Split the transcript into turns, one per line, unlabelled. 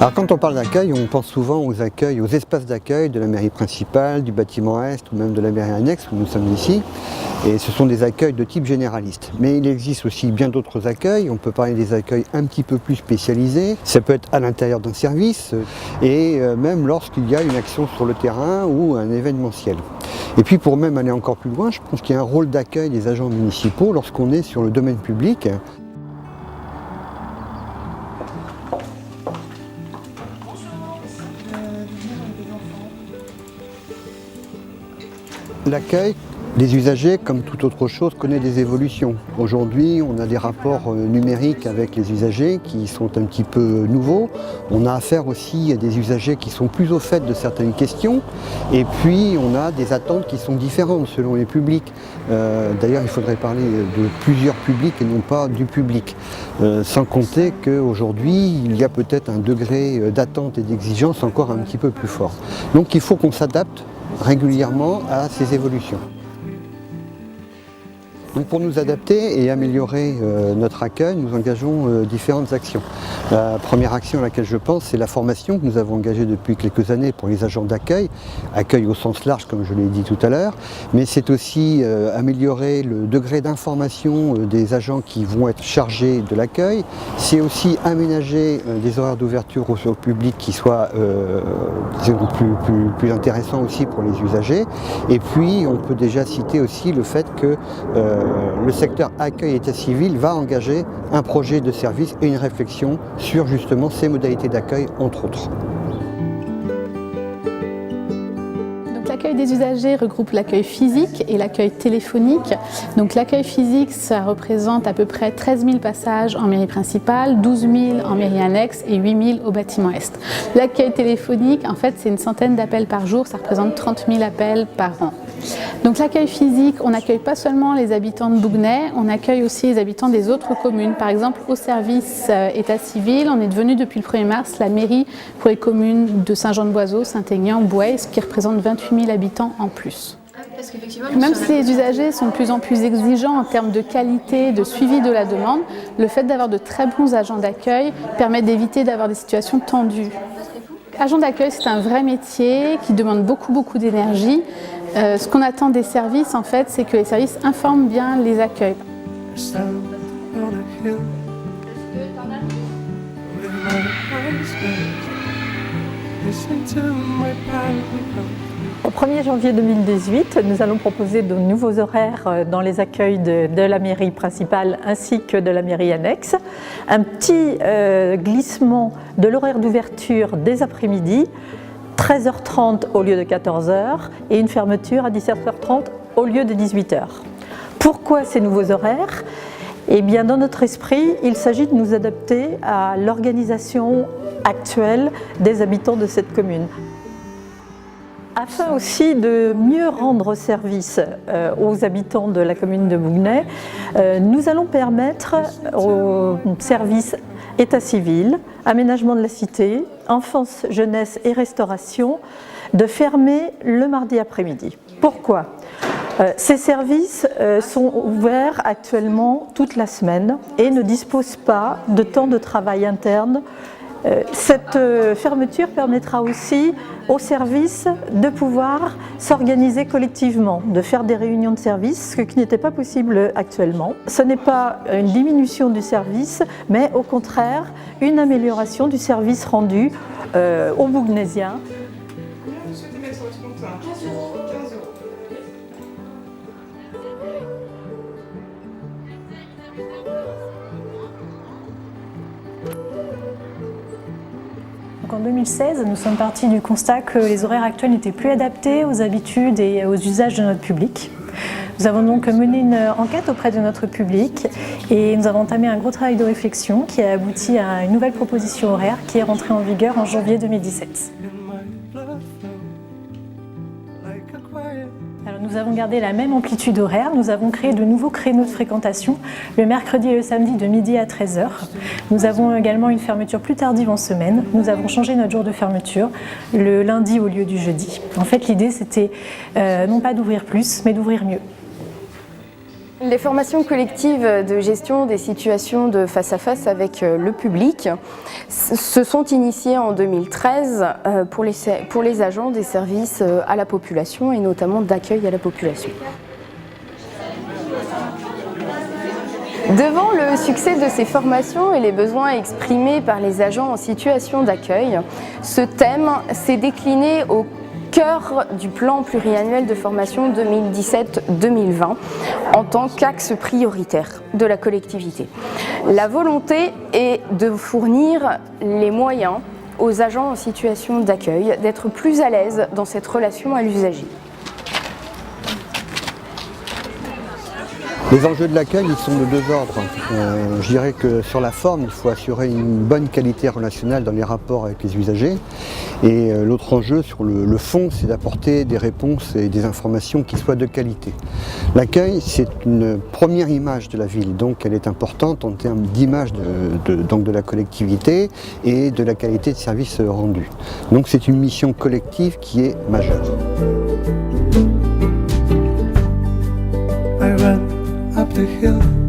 Alors quand on parle d'accueil, on pense souvent aux accueils, aux espaces d'accueil de la mairie principale, du bâtiment Est ou même de la mairie annexe où nous sommes ici. Et ce sont des accueils de type généraliste. Mais il existe aussi bien d'autres accueils. On peut parler des accueils un petit peu plus spécialisés. Ça peut être à l'intérieur d'un service et même lorsqu'il y a une action sur le terrain ou un événementiel. Et puis pour même aller encore plus loin, je pense qu'il y a un rôle d'accueil des agents municipaux lorsqu'on est sur le domaine public. L'accueil des usagers, comme toute autre chose, connaît des évolutions. Aujourd'hui, on a des rapports numériques avec les usagers qui sont un petit peu nouveaux. On a affaire aussi à des usagers qui sont plus au fait de certaines questions. Et puis, on a des attentes qui sont différentes selon les publics. D'ailleurs, il faudrait parler de plusieurs publics et non pas du public. Sans compter qu'aujourd'hui, il y a peut-être un degré d'attente et d'exigence encore un petit peu plus fort. Donc, il faut qu'on s'adapte régulièrement à ces évolutions. Donc pour nous adapter et améliorer notre accueil, nous engageons différentes actions. La première action à laquelle je pense, c'est la formation que nous avons engagée depuis quelques années pour les agents d'accueil, accueil au sens large comme je l'ai dit tout à l'heure, mais c'est aussi améliorer le degré d'information des agents qui vont être chargés de l'accueil. C'est aussi aménager des horaires d'ouverture au public qui soient plus intéressants aussi pour les usagers. Et puis on peut déjà citer aussi le fait que le secteur accueil et état civil va engager un projet de service et une réflexion sur justement ces modalités d'accueil, entre autres.
L'accueil des usagers regroupe l'accueil physique et l'accueil téléphonique. Donc l'accueil physique, ça représente à peu près 13 000 passages en mairie principale, 12 000 en mairie annexe et 8 000 au bâtiment Est. L'accueil téléphonique, en fait, c'est une centaine d'appels par jour, ça représente 30 000 appels par an. Donc l'accueil physique, on n'accueille pas seulement les habitants de Bouguenais, on accueille aussi les habitants des autres communes. Par exemple, au service état civil, on est devenu depuis le 1er mars la mairie pour les communes de Saint-Jean-de-Boiseau, Saint-Aignan, Bouay, ce qui représente 28 000 habitants en plus. Même si les usagers sont de plus en plus exigeants en termes de qualité, de suivi de la demande, le fait d'avoir de très bons agents d'accueil permet d'éviter d'avoir des situations tendues. Agent d'accueil, c'est un vrai métier qui demande beaucoup d'énergie. Ce qu'on attend des services, en fait, c'est que les services informent bien les accueils.
Au 1er janvier 2018, nous allons proposer de nouveaux horaires dans les accueils de la mairie principale ainsi que de la mairie annexe. Un petit glissement de l'horaire d'ouverture des après-midi, 13h30 au lieu de 14h et une fermeture à 17h30 au lieu de 18h. Pourquoi ces nouveaux horaires ? Eh bien, dans notre esprit, il s'agit de nous adapter à l'organisation actuelle des habitants de cette commune. Afin aussi de mieux rendre service aux habitants de la commune de Bouguenais, nous allons permettre aux services état civil, aménagement de la cité, enfance, jeunesse et restauration de fermer le mardi après-midi. Pourquoi ? Ces services sont ouverts actuellement toute la semaine et ne disposent pas de temps de travail interne. Cette fermeture permettra aussi aux services de pouvoir s'organiser collectivement, de faire des réunions de service, ce qui n'était pas possible actuellement. Ce n'est pas une diminution du service, mais au contraire une amélioration du service rendu aux Bouguenaysiens.
En 2016, nous sommes partis du constat que les horaires actuels n'étaient plus adaptés aux habitudes et aux usages de notre public. Nous avons donc mené une enquête auprès de notre public et nous avons entamé un gros travail de réflexion qui a abouti à une nouvelle proposition horaire qui est rentrée en vigueur en janvier 2017. Alors, nous avons gardé la même amplitude horaire, nous avons créé de nouveaux créneaux de fréquentation le mercredi et le samedi de midi à 13h. Nous avons également une fermeture plus tardive en semaine. Nous avons changé notre jour de fermeture le lundi au lieu du jeudi. En fait, l'idée c'était non pas d'ouvrir plus, mais d'ouvrir mieux.
Les formations collectives de gestion des situations de face à face avec le public se sont initiées en 2013 pour les agents des services à la population et notamment d'accueil à la population. Devant le succès de ces formations et les besoins exprimés par les agents en situation d'accueil, ce thème s'est décliné au cœur du plan pluriannuel de formation 2017-2020 en tant qu'axe prioritaire de la collectivité. La volonté est de fournir les moyens aux agents en situation d'accueil d'être plus à l'aise dans cette relation à l'usager.
Les enjeux de l'accueil, ils sont de deux ordres. Je dirais que sur la forme, il faut assurer une bonne qualité relationnelle dans les rapports avec les usagers. Et l'autre enjeu sur le fond, c'est d'apporter des réponses et des informations qui soient de qualité. L'accueil, c'est une première image de la ville, donc elle est importante en termes d'image de la collectivité et de la qualité de service rendu. Donc c'est une mission collective qui est majeure.
I ran up the hill